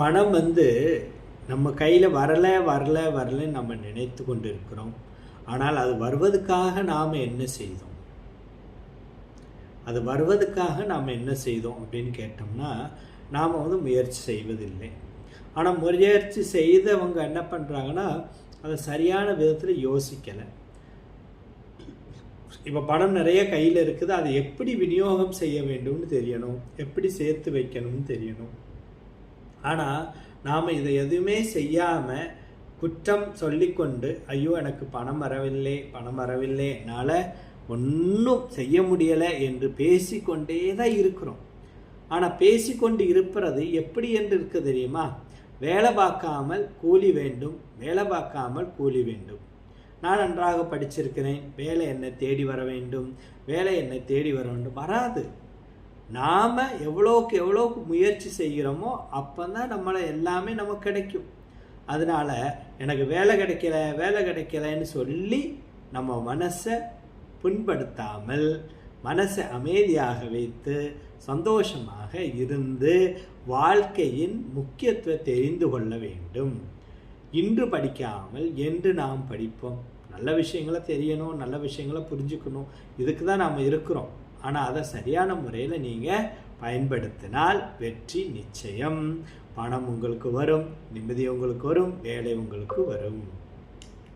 பணம் நம்ம கையில் வரலைன்னு நம்ம நினைத்து கொண்டு இருக்கிறோம். ஆனால் அது வருவதற்காக நாம் என்ன செய்தோம்? அது வருவதற்காக நாம் என்ன செய்தோம் அப்படின்னு கேட்டோம்னா, நாம் முயற்சி செய்வதில்லை. ஆனால் முயற்சி செய்தவங்க என்ன பண்ணுறாங்கன்னா, அதை சரியான விதத்தில் யோசிக்கலை. இப்போ பணம் நிறைய கையில் இருக்குது, அதை எப்படி விநியோகம் செய்ய வேண்டும்னு தெரியணும், எப்படி சேர்த்து வைக்கணும்னு தெரியணும். ஆனால் நாம் இதை எதுவுமே செய்யாமல் குற்றம் சொல்லிக்கொண்டு, ஐயோ எனக்கு பணம் வரவில்லை என்னால் ஒன்றும் செய்ய முடியலை என்று பேசிக்கொண்டே தான் இருக்கிறோம். ஆனால் பேசிக்கொண்டு இருப்பது எப்படி என்று இருக்க தெரியுமா? வேலை பார்க்காமல் கூலி வேண்டும், வேலை பார்க்காமல் கூலி வேண்டும். நான் நன்றாக படிச்சிருக்கிறேன், வேலை என்னை தேடி வர வேண்டும், வராது. நாம் எவ்வளோக்கு முயற்சி செய்கிறோமோ அப்போ தான் எல்லாமே நமக்கு கிடைக்கும். அதனால் எனக்கு வேலை கிடைக்கலைன்னு சொல்லி நம்ம மனசை புண்படுத்தாமல், மனசை அமைதியாக வைத்து சந்தோஷமாக இருந்து வாழ்க்கையின் முக்கியத்துவத்தை தெரிந்து கொள்ள வேண்டும். இன்று படிக்காமல் என்று நாம் படிப்போம். நல்ல விஷயங்களை தெரியணும், நல்ல விஷயங்களை புரிஞ்சுக்கணும், இதுக்கு தான் நாம் இருக்கிறோம். ஆனால் அதை சரியான முறையில் நீங்கள் பயன்படுத்தினால் வெற்றி நிச்சயம். பணம் உங்களுக்கு வரும், நிம்மதி உங்களுக்கு வரும், வேலை உங்களுக்கு வரும்.